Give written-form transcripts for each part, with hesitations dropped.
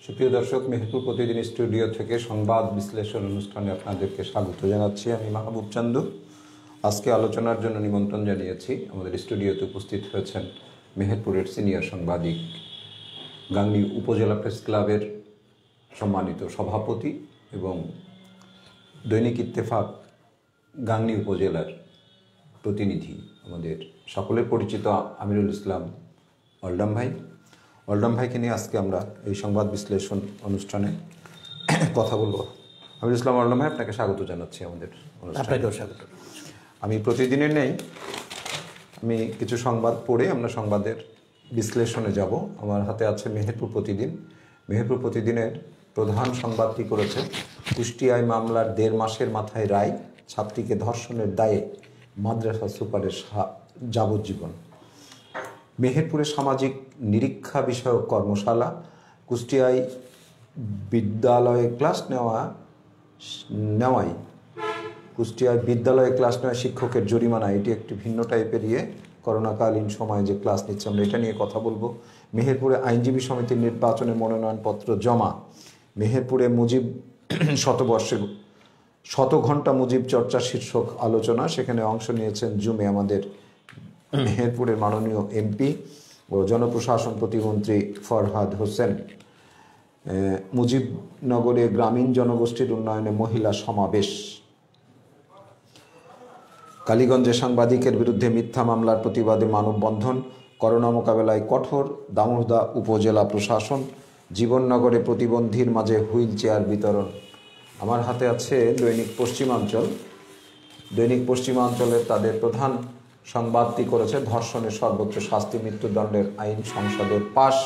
সুপ্রিয় দর্শক, মেহেরপুর প্রতিদিন স্টুডিও থেকে সংবাদ বিশ্লেষণ অনুষ্ঠানে আপনাদেরকে স্বাগত জানাচ্ছি। আমি মাহবুব চান্দু। আজকে আলোচনার জন্য নিমন্ত্রণ জানিয়েছি। আমাদের স্টুডিওতে উপস্থিত হয়েছেন মেহেরপুরের সিনিয়র সাংবাদিক, গাংনী উপজেলা প্রেস ক্লাবের সম্মানিত সভাপতি এবং দৈনিক ইত্তেফাক গাংনী উপজেলার প্রতিনিধি, আমাদের সকলের পরিচিত আমিরুল ইসলাম অলডাম ভাই। অলডাম ভাইকে নিয়ে আজকে আমরা এই সংবাদ বিশ্লেষণ অনুষ্ঠানে কথা বলবো। আমিরুল ইসলাম অলডাম ভাই, আপনাকে স্বাগত জানাচ্ছি আমাদের অনুষ্ঠানে। স্বাগত। আমি প্রতিদিনের নেই, আমি কিছু সংবাদ পড়ে আমরা সংবাদের বিশ্লেষণে যাব। আমার হাতে আছে মেহেরপুর প্রতিদিন। মেহেরপুর প্রতিদিনের প্রধান সংবাদটি করেছে, কুষ্টিয়ায় মামলার 1.5 মাসের মাথায় রায়, ছাত্রীকে ধর্ষণের দায়ে মাদ্রাসা সুপারের যাবজ্জীবন। মেহেরপুরে সামাজিক নিরীক্ষা বিষয়ক কর্মশালা। কুষ্টিয়ায় বিদ্যালয়ে ক্লাস নেওয়ায় শিক্ষকের জরিমানা। এটি একটি ভিন্ন টাইপের করোনাকালীন সময়ে যে ক্লাস নিচ্ছে, আমরা এটা নিয়ে কথা বলবো। মেহেরপুরে আইনজীবী সমিতির নির্বাচনে মনোনয়নপত্র জমা। মেহেরপুরে মুজিব শতবর্ষে 100 ঘন্টা মুজিব চর্চা শীর্ষক আলোচনা, সেখানে অংশ নিয়েছেন জুমে আমাদের মেহেরপুরের মাননীয় এমপি ও জনপ্রশাসন প্রতিমন্ত্রী ফরহাদ হোসেন। মুজিবনগরে গ্রামীণ জনগোষ্ঠীর উন্নয়নে মহিলা সমাবেশ। কালীগঞ্জে সাংবাদিকের বিরুদ্ধে মিথ্যা মামলার প্রতিবাদে মানববন্ধন। করোনা মোকাবেলায় কঠোর দামোহদা উপজেলা প্রশাসন। জীবননগরে প্রতিবন্ধীর মাঝে হুইল চেয়ার বিতরণ। আমার হাতে আছে দৈনিক পশ্চিমাঞ্চল। দৈনিক পশ্চিমাঞ্চলের তাদের প্রধান সংবাদটি করেছে, ধর্ষণের সর্বোচ্চ শাস্তি মৃত্যুদণ্ডের আইন সংসদে পাশ।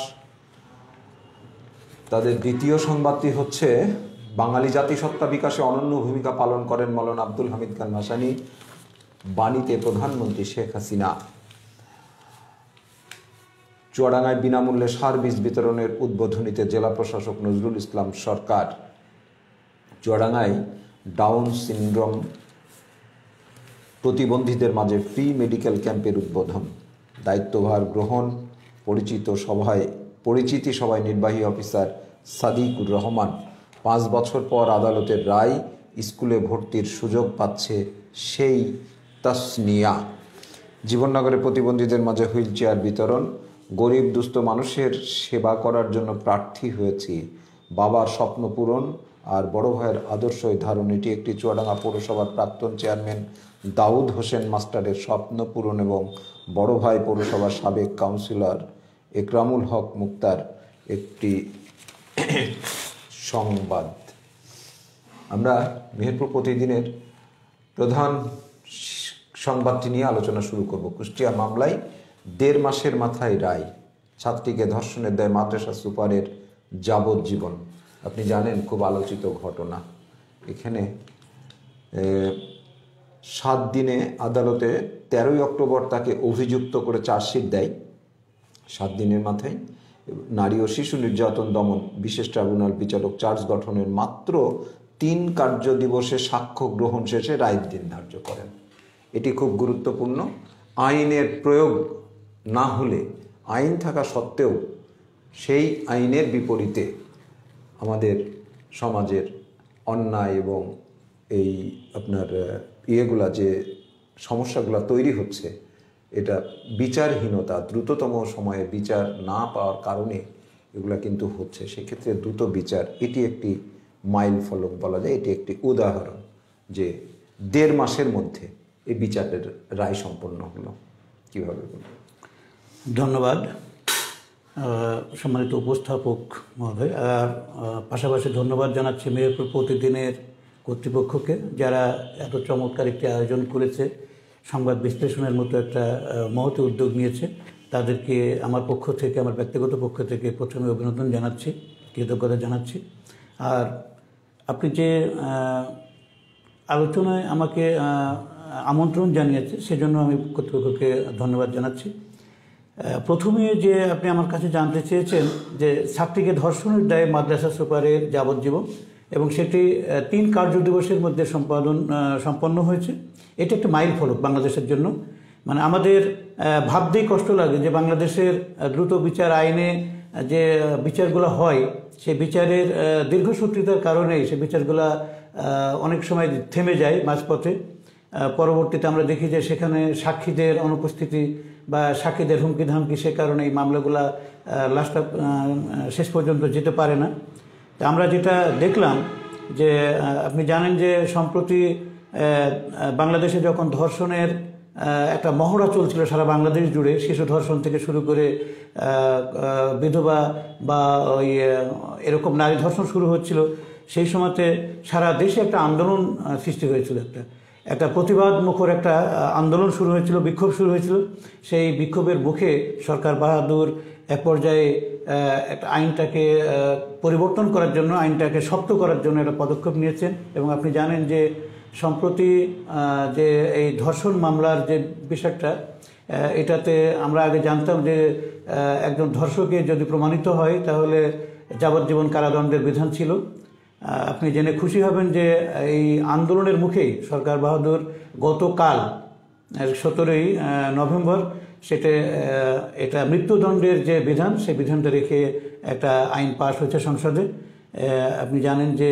তাদের দ্বিতীয় সংবাদটি হচ্ছে, বাঙালি জাতিসত্তা বিকাশে অনন্য ভূমিকা পালন করেন মৌলানা আব্দুল হামিদ খান ভাসানী, বাণীতে প্রধানমন্ত্রী শেখ হাসিনা। চুয়াডাঙ্গায় বিনামূল্যে সার বীজ বিতরণের উদ্বোধনীতে জেলা প্রশাসক নজরুল ইসলাম সরকার। চুয়াডাঙ্গায় ডাউন সিনড্রোম প্রতিবন্ধীদের মাঝে ফ্রি মেডিকেল ক্যাম্পের উদ্বোধন। দায়িত্বভার গ্রহণ। পরিচিতি সভায় নির্বাহী অফিসার সাদিকুর রহমান। 5 বছর পর আদালতের রায়, স্কুলে ভর্তির সুযোগ পাচ্ছে সেই তাসনিয়া। জীবননগরে প্রতিবন্ধীদের মাঝে হুইল চেয়ার বিতরণ। গরিব দুস্থ মানুষের সেবা করার জন্য প্রার্থী হয়েছি, বাবার স্বপ্ন পূরণ আর বড় ভাইয়ের আদর্শই ধারণ। এটি একটি চুয়াডাঙ্গা পৌরসভার প্রাক্তন চেয়ারম্যান দাউদ হোসেন মাস্টারের স্বপ্ন পূরণ এবং বড় ভাই পৌরসভার সাবেক কাউন্সিলর একরামুল হক মুক্তার একটি সংবাদ। আমরা মেহেরপুর প্রতিদিনের প্রধান সংবাদটি নিয়ে আলোচনা শুরু করব। কুষ্টিয়া মামলায় 1.5 মাসের মাথায় রায়, ছাত্রীকে ধর্ষণের দায়ে মাদ্রাসা সুপারের যাবজ্জীবন। আপনি জানেন, খুব আলোচিত ঘটনা। এখানে 7 দিনে আদালতে 13ই অক্টোবর তাকে অভিযুক্ত করে চার্জশিট দেয়। 7 দিনের মাথায় নারী ও শিশু নির্যাতন দমন বিশেষ ট্রাইব্যুনাল বিচারক চার্জ গঠনের মাত্র 3 কার্য দিবসে সাক্ষ্য গ্রহণ শেষে রায়ের দিন ধার্য করেন। এটি খুব গুরুত্বপূর্ণ। আইনের প্রয়োগ না হলে, আইন থাকা সত্ত্বেও সেই আইনের বিপরীতে আমাদের সমাজের অন্যায় এবং এই আপনার যে সমস্যাগুলো তৈরি হচ্ছে, এটা বিচারহীনতা, দ্রুততম সময়ে বিচার না পাওয়ার কারণে এগুলা কিন্তু হচ্ছে। সেক্ষেত্রে দ্রুত বিচার, এটি একটি মাইল ফলক বলা যায়। এটি একটি উদাহরণ যে 1.5 মাসের মধ্যে এই বিচারের রায় সম্পন্ন হলো। কীভাবে বলুন? ধন্যবাদ সম্মানিত উপস্থাপক মহোদয়। আর পাশাপাশি ধন্যবাদ জানাচ্ছি মেহেরপুর প্রতিদিনের কর্তৃপক্ষকে, যারা এত চমৎকার একটি আয়োজন করেছে, সংবাদ বিশ্লেষণের মতো একটা মহৎ উদ্যোগ নিয়েছে। তাদেরকে আমার পক্ষ থেকে, আমার ব্যক্তিগত পক্ষ থেকে প্রথমে অভিনন্দন জানাচ্ছি, কৃতজ্ঞতা জানাচ্ছি। আর আপনি যে আলোচনায় আমাকে আমন্ত্রণ জানিয়েছে, সেজন্য আমি কর্তৃপক্ষকে ধন্যবাদ জানাচ্ছি। প্রথমে যে আপনি আমার কাছে জানতে চেয়েছেন যে ছাত্রীকে ধর্ষণের দায়ে মাদ্রাসা সুপারের যাবজ্জীবন, এবং সেটি 3 কার্য দিবসের মধ্যে সম্পন্ন হয়েছে। এটি একটা মাইল ফলক বাংলাদেশের জন্য। মানে আমাদের ভাবতেই কষ্ট লাগে যে বাংলাদেশের দ্রুত বিচার আইনে যে বিচারগুলো হয়, সেই বিচারের দীর্ঘসূত্রিতার কারণেই সে বিচারগুলা অনেক সময় থেমে যায় মাঝপথে। পরবর্তীতে আমরা দেখি যে সেখানে সাক্ষীদের অনুপস্থিতি বা সাক্ষীদের হুমকি ধামকি, সে কারণে এই মামলাগুলা লাস্টটা শেষ পর্যন্ত যেতে পারে না। তা আমরা যেটা দেখলাম যে আপনি জানেন যে সম্প্রতি বাংলাদেশে যখন ধর্ষণের একটা মহড়া চলছিল সারা বাংলাদেশ জুড়ে, শিশু ধর্ষণ থেকে শুরু করে বিধবা বা ওই এরকম নারী ধর্ষণ শুরু হচ্ছিল, সেই সময়তে সারা দেশে একটা আন্দোলন সৃষ্টি হয়েছিল, একটা প্রতিবাদ মুখর একটা আন্দোলন শুরু হয়েছিল, বিক্ষোভ শুরু হয়েছিল। সেই বিক্ষোভের মুখে সরকার বাহাদুর এক পর্যায়ে একটা আইনটাকে পরিবর্তন করার জন্য, আইনটাকে শক্ত করার জন্য একটা পদক্ষেপ নিয়েছেন। এবং আপনি জানেন যে সম্প্রতি যে এই ধর্ষণ মামলার যে বিষয়টা, এটাতে আমরা আগে জানতাম যে একজন ধর্ষকে যদি প্রমাণিত হয় তাহলে যাবজ্জীবন কারাদণ্ডের বিধান ছিল। আপনি জেনে খুশি হবেন যে এই আন্দোলনের মুখেই সরকার বাহাদুর গতকাল 17ই নভেম্বর এটা মৃত্যুদণ্ডের যে বিধান, সেই বিধানটা রেখে একটা আইন পাশ হয়েছে সংসদে। আপনি জানেন যে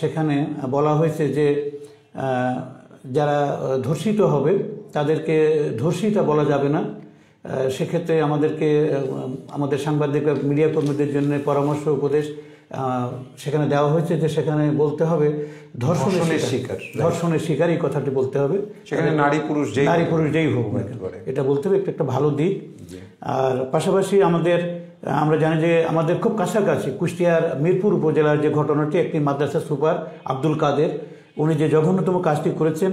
সেখানে বলা হয়েছে যে যারা ধর্ষিত হবে তাদেরকে ধর্ষিতা বলা যাবে না। সেক্ষেত্রে আমাদের সাংবাদিক মিডিয়া কর্মীদের জন্য পরামর্শ উপদেশ সেখানে দেওয়া হয়েছে যে সেখানে বলতে হবে ধর্ষণের শিকার, এই কথাটি বলতে হবে। সেখানে নারী পুরুষ যেই হোক, এটা বলতে হবে, একটা ভালো দিক। আর পাশাপাশি আমরা জানি যে আমাদের খুব কাছাকাছি কুষ্টিয়ার মিরপুর উপজেলার যে ঘটনাটি, একটি মাদ্রাসা সুপার আব্দুল কাদের, উনি যে জঘন্যতম কাজটি করেছেন,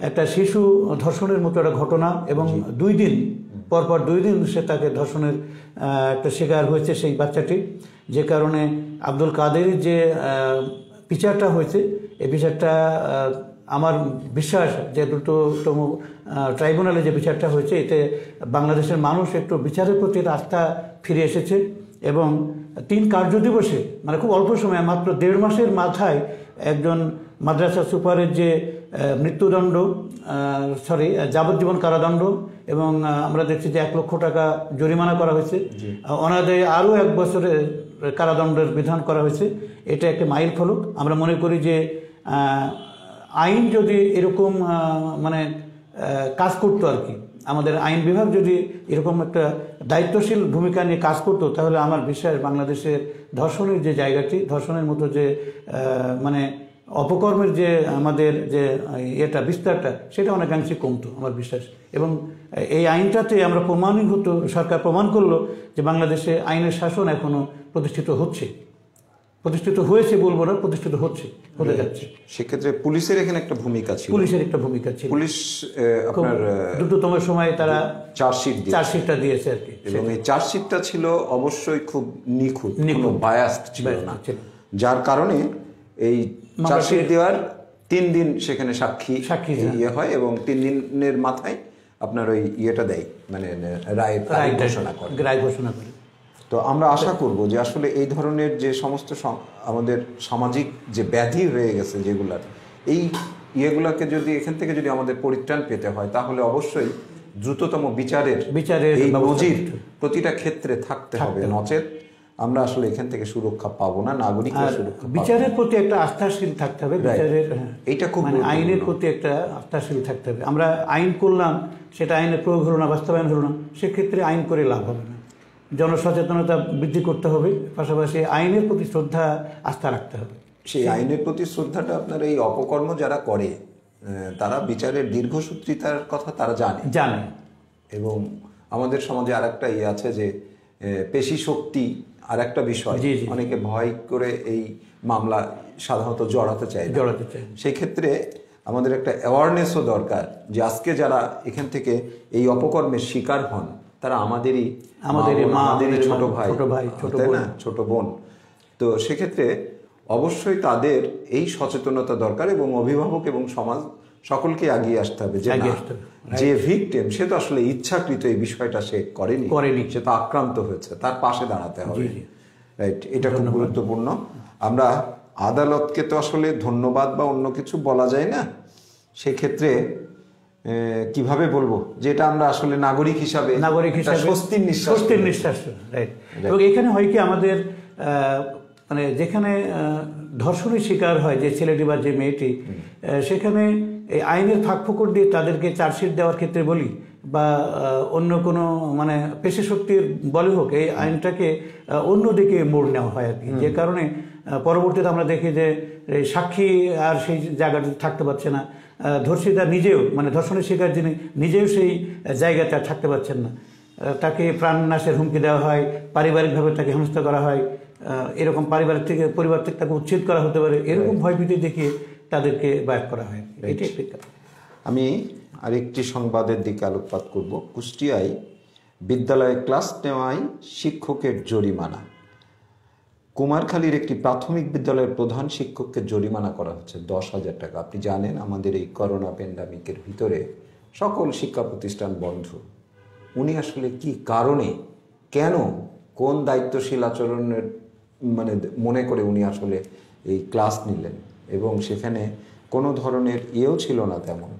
একটা শিশু ধর্ষণের মতো একটা ঘটনা, এবং 2 দিন পরপর 2 দিন সে তাকে ধর্ষণের একটা শিকার হয়েছে সেই বাচ্চাটি। যে কারণে আব্দুল কাদের যে বিচারটা হয়েছে, এই বিচারটা আমার বিশ্বাস যে দ্রুততম ট্রাইব্যুনালে যে বিচারটা হয়েছে, এতে বাংলাদেশের মানুষ একটু বিচারের প্রতি আস্থা ফিরে এসেছে। এবং 3 কার্যদিবসে, মানে খুব অল্প সময়, মাত্র 1.5 মাসের মাথায় একজন মাদ্রাসা সুপারের যে মৃত্যুদণ্ড, যাবজ্জীবন কারাদণ্ড, এবং আমরা দেখছি যে 1 লক্ষ টাকা জরিমানা করা হয়েছে, অনাদায়ে আরও 1 বছরের কারাদণ্ডের বিধান করা হয়েছে। এটা একটা মাইল ফলক। আমরা মনে করি যে আইন যদি এরকম মানে কাজ করতো আর কি, আমাদের আইন বিভাগ যদি এরকম একটা দায়িত্বশীল ভূমিকা নিয়ে কাজ করতো, তাহলে আমার বিশ্বাস বাংলাদেশের ধর্ষণের যে জায়গাটি, ধর্ষণের মতো যে মানে অপকর্মের যে আমাদের যে বিস্তারটা, সেটা অনেকাংশে কমতো আমার বিশ্বাস। এবং এই আইনটাতে আমরা সরকার প্রমাণ করলো যে বাংলাদেশে আইনের শাসন এখনো প্রতিষ্ঠিত হয়েছে বলবো না, প্রতিষ্ঠিত হতে যাচ্ছে। সেক্ষেত্রে পুলিশের এখানে একটা ভূমিকা ছিল। পুলিশ আপনার দ্রুততম সময়ে তারা চার্জশিটটা দিয়েছে আর কি, এবং এই চার্জশিটটা ছিল অবশ্যই খুব নিখুঁত, কোনো বায়াসড ছিল না, যার কারণে এই চার্জশিট দেওয়ার 3 দিন সেখানে সাক্ষী হয়, এবং 3 দিনের মাথায় আপনার ওই দেয়, মানে রায় ঘোষণা করে। তো আমরা আশা করব যে আসলে এই ধরনের যে সমস্ত আমাদের সামাজিক যে ব্যাধি হয়ে গেছে যেগুলার, এই ইয়েগুলাকে যদি এখান থেকে যদি আমাদের পরিত্রাণ পেতে হয়, তাহলে অবশ্যই দ্রুততম বিচারের এই নজির প্রতিটা ক্ষেত্রে থাকতে হবে, নচেত আমরা আসলে এখান থেকে সুরক্ষা পাবো না, নাগরিকরা সুরক্ষা পাবে। বিচারের প্রতি একটা আস্থাশীল থাকতে হবে, এইটা খুব আইনের প্রতি একটা আস্থাশীল থাকতে হবে। আমরা আইন করলাম, সেটা আইনের প্রয়োগ হলো না, বাস্তবায়ন হলো না, সেক্ষেত্রে আইন করে লাভ হবে না। জনসচেতনতা বৃদ্ধি করতে হবে, পাশাপাশি আইনের প্রতি শ্রদ্ধা, আস্থা রাখতে হবে। সেই আইনের প্রতি শ্রদ্ধাটা আপনার এই অপকর্ম যারা করে, তারা বিচারের দীর্ঘসূত্রিতার কথা তারা জানে। এবং আমাদের সমাজে আরেকটা আছে যে পেশি শক্তি আর একটা বিষয়, অনেকে ভয় করে এই মামলা সাধারণত জড়াতে চায়। সেই ক্ষেত্রে আমাদের একটা অ্যাওয়ারনেসও দরকার যে আজকে যারা এখান থেকে এই অপকর্মের শিকার হন, তারা আমাদেরই ছোট ভাই, ছোট বোন। তো সেক্ষেত্রে অবশ্যই তাদের এই সচেতনতা দরকার, এবং অভিভাবক এবং সমাজ সকলকে এগিয়ে আসতে হবে যে ভিকটিম, সে তো আসলে ইচ্ছাকৃত এই বিষয়টা সে করেনি, সে তো আক্রান্ত হয়েছে, তার পাশে দাঁড়াতে হবে। রাইট, এটা খুব গুরুত্বপূর্ণ। আমরা আদালতকে তো আসলে ধন্যবাদ বা অন্য কিছু বলা যায় না, সেক্ষেত্রে কিভাবে বলবো যে এটা আমরা আসলে নাগরিক হিসাবে স্বস্তির নিঃশ্বাস। রাইট। এবং এখানে হয় কি, আমাদের মানে যেখানে ধর্ষণের শিকার হয় যে ছেলেটি বা যে মেয়েটি, সেখানে এই আইনের ফাঁকফোকর দিয়ে তাদেরকে চার্জশিট দেওয়ার ক্ষেত্রে বলি বা অন্য কোনো মানে পেশি শক্তির বলে হোক, এই আইনটাকে অন্যদিকে মোড় নেওয়া হয় আর কি। যে কারণে পরবর্তীতে আমরা দেখি যে সাক্ষী আর সেই জায়গাটিতে থাকতে পারছে না, ধর্ষিতা নিজেও মানে ধর্ষণের শিকার যিনি নিজেও সেই জায়গাতে আর থাকতে পারছেন না, তাকে প্রাণনাশের হুমকি দেওয়া হয়, পারিবারিকভাবে তাকে হেনস্থা করা হয়, এরকম পরিবার থেকে তাকে উচ্ছেদ করা হতে পারে, এরকম ভয়ভীতি দেখিয়ে তাদেরকে বাইর করা হয়। এটাই আমি আরেকটি সংবাদের দিকে আলোকপাত করব। কুষ্টিয়ায় বিদ্যালয়ে ক্লাস নেওয়ায় শিক্ষকের জরিমানা। কুমারখালীর একটি প্রাথমিক বিদ্যালয়ের প্রধান শিক্ষককে জরিমানা করা হচ্ছে 10,000 টাকা। আপনি জানেন আমাদের এই করোনা প্যান্ডামিকের ভিতরে সকল শিক্ষা প্রতিষ্ঠান বন্ধ। উনি আসলে কি কারণে, কেন, কোন দায়িত্বশীল আচরণের মানে মনে করে উনি আসলে এই ক্লাস নিলেন, এবং সেখানে কোনো ধরনের ইয়েও ছিল না তেমন,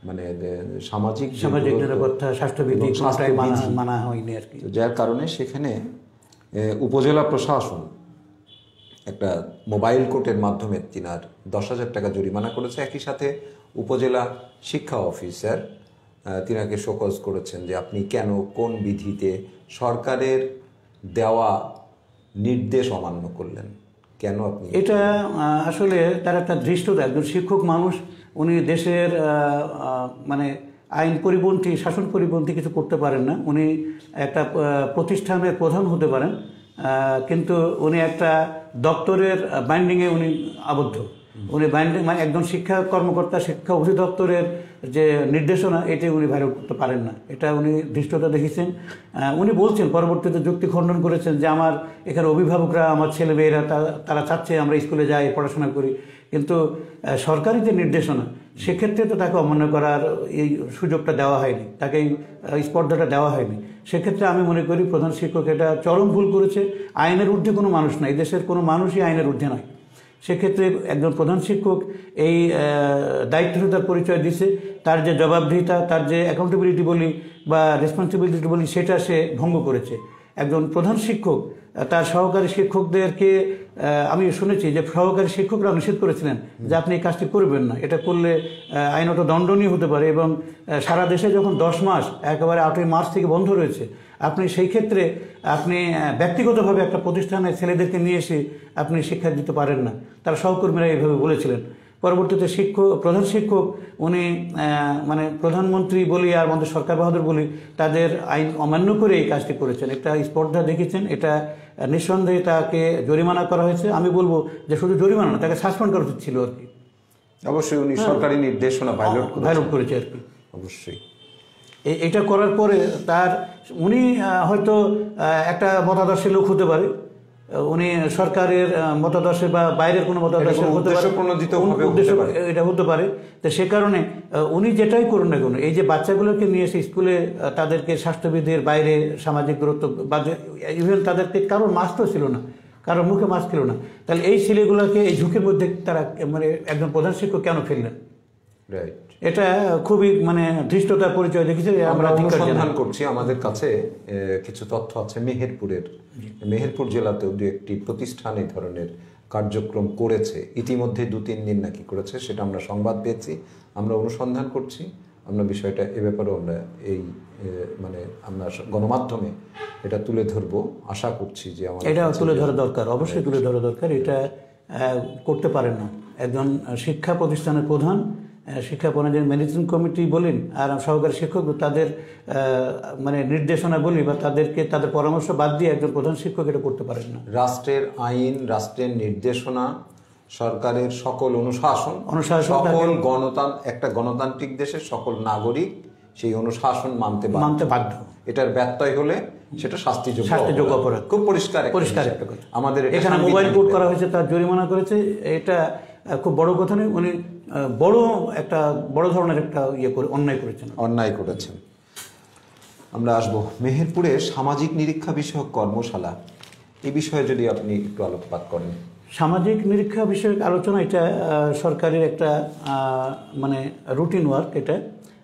মানে সামাজিক নিরাপত্তা স্বাস্থ্যবিধি মানা হয়নি আর কি, যার কারণে সেখানে উপজেলা প্রশাসন একটা মোবাইল কোর্টের মাধ্যমে তিনার 10,000 টাকা জরিমানা করেছে। একই সাথে উপজেলা শিক্ষা অফিসার তিনাকে শোকজ করেছেন যে আপনি কেন, কোন বিধিতে সরকারের দেওয়া নির্দেশ অমান্য করলেন, কেন আপনি এটা আসলে তার একটা ধৃষ্টতা। একজন শিক্ষক মানুষ, উনি দেশের মানে আইন পরিপন্থী, শাসন পরিপন্থী কিছু করতে পারেন না। উনি একটা প্রতিষ্ঠানের প্রধান হতে পারেন, কিন্তু উনি একটা দপ্তরের বাইন্ডিংয়ে উনি আবদ্ধ। উনি বাইন্ডিং মানে একজন শিক্ষা কর্মকর্তা, শিক্ষা অধিদপ্তরের যে নির্দেশনা, এটি উনি ভায়োলেট করতে পারেন না। এটা উনি ধৃষ্টতা দেখেছেন। উনি বলছেন, পরবর্তীতে যুক্তি খণ্ডন করেছেন যে আমার এখানে অভিভাবকরা, আমার ছেলেমেয়েরা তারা চাচ্ছে আমরা স্কুলে যাই, পড়াশোনা করি, কিন্তু সরকারি যে নির্দেশনা সেক্ষেত্রে তো তাকে অমান্য করার এই সুযোগটা দেওয়া হয়নি, তাকে এই স্পর্ধাটা দেওয়া হয়নি। সেক্ষেত্রে আমি মনে করি প্রধান শিক্ষক এটা চরম ভুল করেছে। আইনের ঊর্ধ্বে কোনো মানুষ নাই, দেশের কোনো মানুষই আইনের ঊর্ধ্বে নয়। সেক্ষেত্রে একজন প্রধান শিক্ষক এই দায়িত্বশীলতার পরিচয় দিছে, তার যে জবাবদিহিতা, তার যে অ্যাকাউন্টেবিলিটি বলি বা রেসপন্সিবিলিটি বলি, সেটা সে ভঙ্গ করেছে। একজন প্রধান শিক্ষক তার সহকারী শিক্ষকদেরকে, আমি শুনেছি যে সহকারী শিক্ষকরা নিষেধ করেছিলেন যে আপনি এই কাজটি করবেন না, এটা করলে আইনত দণ্ডনীয় হতে পারে। এবং সারা দেশে যখন 10 মাস একেবারে 8ই মার্চ থেকে বন্ধ রয়েছে, আপনি সেই ক্ষেত্রে আপনি ব্যক্তিগতভাবে একটা প্রতিষ্ঠানে ছেলেদেরকে নিয়ে এসে আপনি শিক্ষা দিতে পারেন না, তার সহকর্মীরা এইভাবে বলেছিলেন। পরবর্তীতে প্রধান শিক্ষক উনি মানে প্রধানমন্ত্রী বলি আর আমাদের সরকার বাহাদুর বলি, তাদের আইন অমান্য করে এই কাজটি করেছেন। একটা স্পর্ধা দেখেছেন, এটা নিঃসন্দেহে তাকে জরিমানা করা হয়েছে। আমি বলবো যে শুধু জরিমানা না, তাকে সাসপেন্ড করা উচিত ছিল আর কি। অবশ্যই উনি সরকারি নির্দেশনা ভায়োলেট করেছে আর কি। অবশ্যই এটা করার পরে উনি হয়তো একটা মতাদর্শের লোক হতে পারে, উনি সরকারের মতাদর্শে বা বাইরের কোনো মতাদর্শে এটা হতে পারে। তো সে কারণে উনি যেটাই করুন না কেন, এই যে বাচ্চাগুলোকে নিয়ে এসে স্কুলে তাদেরকে স্বাস্থ্যবিধির বাইরে সামাজিক দূরত্ব বা ইভেন তাদেরকে কারোর মাস্কও ছিল না, কারোর মুখে মাস্ক ছিল না, তাহলে এই ছেলেগুলোকে এই ঝুঁকির মধ্যে তারা মানে একজন প্রধান শিক্ষক কেন ফেললেন? এটা খুবই মানে ধৃষ্টতার পরিচয় দেখেছি। আমরা অনুসন্ধান করছি, আমাদের কাছে কিছু তথ্য আছে মেহেরপুর জেলাতেও 2-1টি প্রতিষ্ঠান এই ধরনের কার্যক্রম করেছে, ইতিমধ্যে 2-3 দিন নাকি করেছে, সেটা আমরা সংবাদ পেয়েছি। আমরা অনুসন্ধান করছি, আমরা বিষয়টা এ ব্যাপারেও আমরা মানে আমরা গণমাধ্যমে এটা তুলে ধরবো, আশা করছি যে এটা তুলে ধরা দরকার, অবশ্যই তুলে ধরা দরকার। এটা করতে পারেন না একজন শিক্ষা প্রতিষ্ঠানের প্রধান, শিক্ষা প্রণালীর ম্যানেজিং কমিটি বলেন আর সহকারী শিক্ষক, তাদের মানে নির্দেশনা বলি বা তাদের পরামর্শ বাদ দিয়ে একজন প্রধান শিক্ষক এটা করতে পারেন না। রাষ্ট্রের আইন, রাষ্ট্রের নির্দেশনা, সরকারের সকল অনুশাসন একটা গণতান্ত্রিক দেশের সকল নাগরিক সেই অনুশাসন মানতে বাধ্য। এটার ব্যত্যয় হলে সেটা শাস্তিযোগ্য অপরাধ। খুব পরিষ্কার একটা কথা। আমাদের এখানে মোবাইল কোড করা হয়েছে, তার জরিমানা করেছে, এটা খুব বড় কথা নয়। উনি বড় ধরনের একটা অন্যায় করেছেন। আমরা আসবো মেহেরপুরে সামাজিক নিরীক্ষা বিষয়ক কর্মশালা, এই বিষয়ে যদি আপনি একটু আলোকপাত করেন। সামাজিক নিরীক্ষা বিষয়ক আলোচনা, এটা সরকারের একটা মানে রুটিন ওয়ার্ক, এটা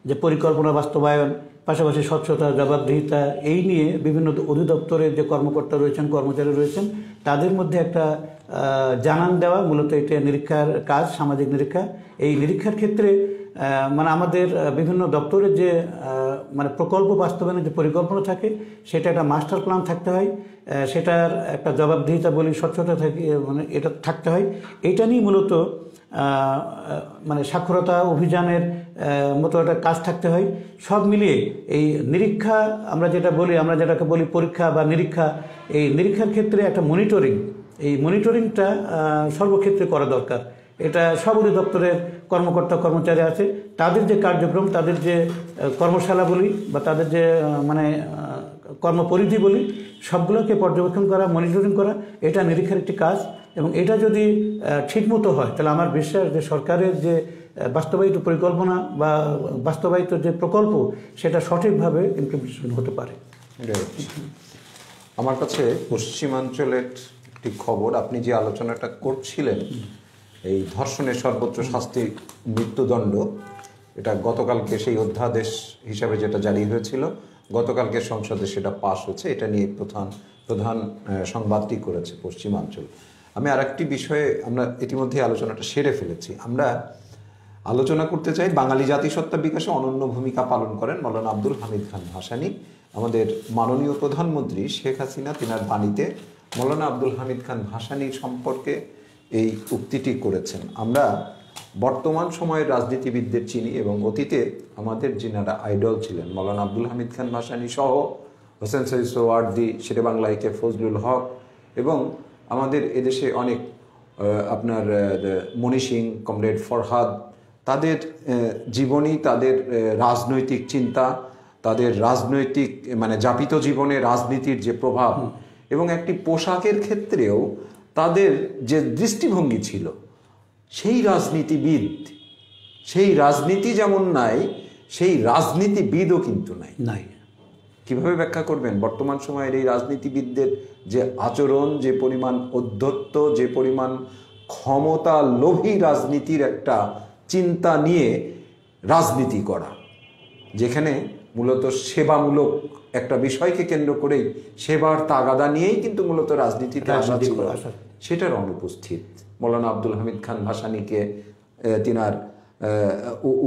যে পরিকল্পনা বাস্তবায়ন, পাশাপাশি স্বচ্ছতা, জবাবদিহিতা এই নিয়ে বিভিন্ন অধিদপ্তরের যে কর্মকর্তা রয়েছেন, কর্মচারী রয়েছেন, তাদের মধ্যে একটা জানান দেওয়া, মূলত এটা নিরীক্ষার কাজ, সামাজিক নিরীক্ষা। এই নিরীক্ষার ক্ষেত্রে মানে আমাদের বিভিন্ন দপ্তরের যে মানে প্রকল্প বাস্তবায়নের যে পরিকল্পনা থাকে, সেটা একটা মাস্টার প্ল্যান থাকতে হয়, সেটার একটা জবাবদিহিতা বলি, স্বচ্ছতা থাকে, মানে এটা থাকতে হয়। এইটা নিয়ে মূলত মানে সাক্ষরতা অভিযানের মতো একটা কাজ থাকতে হয়। সব মিলিয়ে এই নিরীক্ষা আমরা যেটাকে বলি পরীক্ষা বা নিরীক্ষা, এই নিরীক্ষার ক্ষেত্রে একটা মনিটরিং, এই মনিটরিংটা সর্বক্ষেত্রে করা দরকার। এটা সব অধিদপ্তরের কর্মকর্তা কর্মচারী আছে, তাদের যে কার্যক্রম, তাদের যে কর্মশালা বলি বা তাদের যে মানে কর্মপরিধি বলি, সবগুলোকে পর্যবেক্ষণ করা, মনিটরিং করা, এটা নিরীক্ষার একটি কাজ। এবং এটা যদি ঠিকমতো হয়, তাহলে আমার বিশ্বাস যে সরকারের যে বাস্তবায়িত পরিকল্পনা বা বাস্তবায়িত যে প্রকল্প, সেটা সঠিকভাবে ইমপ্লিমেন্টেশন হতে পারে। আমার কাছে পশ্চিমাঞ্চলের একটি খবর, আপনি যে আলোচনাটা করছিলেন, এই ধর্ষণের সর্বোচ্চ শাস্তি মৃত্যুদণ্ড, এটা গতকালকে সেই অধ্যাদেশ হিসাবে যেটা জারি হয়েছিল, গতকালকে সংসদে সেটা পাশ হয়েছে। এটা নিয়ে প্রধান সংবাদটি করেছে পশ্চিমাঞ্চল। আমি আর একটি বিষয়ে, আমরা ইতিমধ্যে আলোচনাটা সেরে ফেলেছি, আমরা আলোচনা করতে চাই বাঙালি জাতিসত্তা বিকাশে অনন্য ভূমিকা পালন করেন মৌলানা আব্দুল হামিদ খান ভাসানী। আমাদের মাননীয় প্রধানমন্ত্রী শেখ হাসিনা তিনার বাণীতে মৌলানা আব্দুল হামিদ খান ভাসানী সম্পর্কে এই উক্তিটি করেছেন। আমরা বর্তমান সময়ের রাজনীতিবিদদের চিনি এবং অতীতে আমাদের যিনারা আইডল ছিলেন, মৌলানা আব্দুল হামিদ খান ভাসানী সহ হোসেন সৈয়দ সোহরাওয়ার্দী, শেরে বাংলা কে ফজলুল হক, এবং আমাদের এদেশে অনেক আপনার মনি সিং, কমরেড ফরহাদ, তাদের জীবনী, তাদের রাজনৈতিক চিন্তা, তাদের রাজনৈতিক মানে যাপিত জীবনে রাজনীতির যে প্রভাব, এবং একটি পোশাকের ক্ষেত্রেও তাদের যে দৃষ্টিভঙ্গি ছিল, সেই রাজনীতিবিদ, সেই রাজনীতি যেমন নাই, সেই রাজনীতিবিদও কিন্তু নাই। কিভাবে ব্যাখ্যা করবেন বর্তমান সময়ের এই রাজনীতিবিদদের যে আচরণ, যে পরিমাণ অধ্যত্ত, যে পরিমাণ ক্ষমতা লোভী রাজনীতির একটা চিন্তা নিয়ে রাজনীতি করা, যেখানে মূলত সেবামূলক একটা বিষয়কে কেন্দ্র করেই, সেবার তাগাদা নিয়েই কিন্তু মূলত রাজনীতিতে আসা ছিল, সেটার অনুপস্থিত। মৌলানা আব্দুল হামিদ খান ভাসানীকে তিনার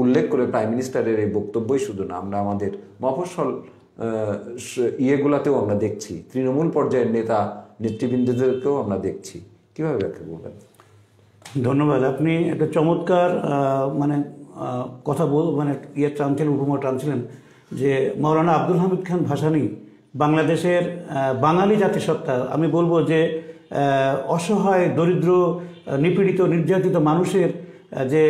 উল্লেখ করে প্রাইম মিনিস্টারের এই বক্তব্যই শুধু না, আমরা আমাদের মফস্বল ইয়েগুলাতেও আমরা দেখছি, তৃণমূল পর্যায়ের নেতা নেতৃবৃন্দদেরকেও আমরা দেখছি। কিভাবে ব্যাখ্যা করবেন? ধন্যবাদ। আপনি একটা চমৎকার মানে কথা মানে টানছিলেন, উপমা টানছিলেন যে মৌলানা আব্দুল হামিদ খান ভাসানী বাংলাদেশের বাঙালি জাতিসত্তা, আমি বলবো যে অসহায়, দরিদ্র, নিপীড়িত, নির্যাতিত মানুষের যে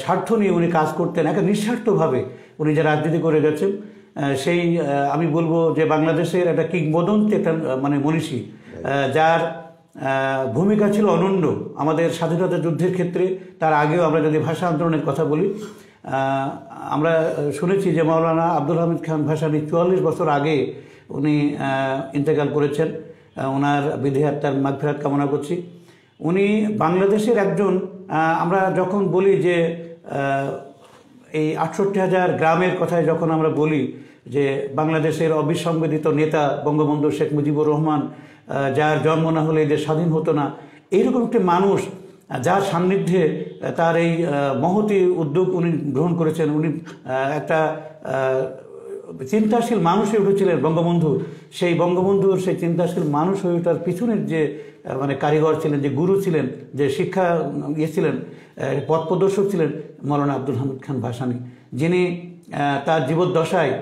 স্বার্থ নিয়ে উনি কাজ করতেন, একটা নিঃস্বার্থভাবে উনি যে রাজনীতি করে গেছেন, সেই আমি বলবো যে বাংলাদেশের একটা কিংবদন্তি একটা মানে মনীষী, যার ভূমিকা ছিল অনন্য আমাদের স্বাধীনতা যুদ্ধের ক্ষেত্রে। তার আগেও আমরা যদি ভাষা আন্দোলনের কথা বলি, আমরা শুনেছি যে মৌলানা আব্দুল হামিদ খান ভাসানী 44 বছর আগে উনি ইন্তেকাল করেছেন। ওনার বিধি আত্মার মাগফিরাত কামনা করছি। উনি বাংলাদেশের একজন, আমরা যখন বলি যে এই 68,000 গ্রামের কথায় যখন আমরা বলি যে বাংলাদেশের অবিসংবেদিত নেতা বঙ্গবন্ধু শেখ মুজিবুর রহমান, যার জন্ম না হলে যে স্বাধীন হতো না, এইরকম একটি মানুষ, যার সান্নিধ্যে তার এই মহতী উদ্যোগ উনি গ্রহণ করেছেন। উনি একটা চিন্তাশীল মানুষ হয়ে উঠেছিলেন বঙ্গবন্ধু। সেই বঙ্গবন্ধুর সেই চিন্তাশীল মানুষ হয়ে ওঠার পিছনের যে মানে কারিগর ছিলেন, যে গুরু ছিলেন, যে শিক্ষা ছিলেন, পথ প্রদর্শক ছিলেন মৌলানা আব্দুল হামিদ খান ভাসানী, যিনি তার জীবদ্দশায়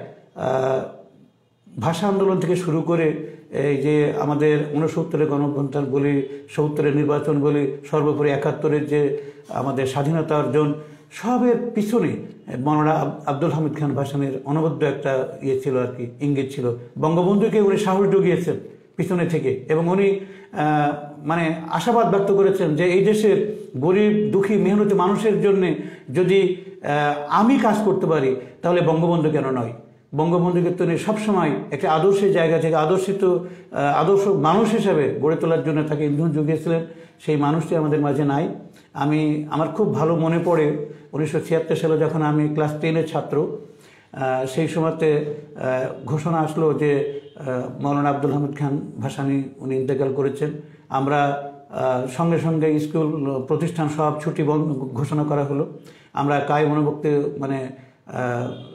ভাষা আন্দোলন থেকে শুরু করে এই যে আমাদের 69-এর গণঅভ্যুত্থান বলি, 70-এর নির্বাচন বলি, সর্বোপরি 71-এর যে আমাদের স্বাধীনতা অর্জন, সবের পিছনে মৌলানা আব্দুল হামিদ খান ভাসানীর অনবদ্য একটা ছিল আর কি, ইঙ্গিত ছিল। বঙ্গবন্ধুকে উনি সাহস জুগিয়েছেন পিছনে থেকে, এবং উনি মানে আশাবাদ ব্যক্ত করেছেন যে এই দেশের গরিব, দুঃখী, মেহনতি মানুষের জন্য যদি আমি কাজ করতে পারি, তাহলে বঙ্গবন্ধু কেন নয়। বঙ্গবন্ধুকে তিনি সবসময় একটা আদর্শের জায়গা থেকে আদর্শ মানুষ হিসেবে গড়ে তোলার জন্য তাকে ইন্ধন জুগিয়েছিলেন। সেই মানুষটি আমাদের মাঝে নাই। আমার খুব ভালো মনে পড়ে 1976 সালে যখন আমি ক্লাস 10-এর ছাত্র, সেই সময়তে ঘোষণা আসলো যে মৌলানা আব্দুল হামিদ খান ভাসানী উনি ইন্তেকাল করেছেন। আমরা সঙ্গে সঙ্গে স্কুল প্রতিষ্ঠান সব ছুটি বন্ধ ঘোষণা করা হলো। আমরা কায় মনোভক্তে মানে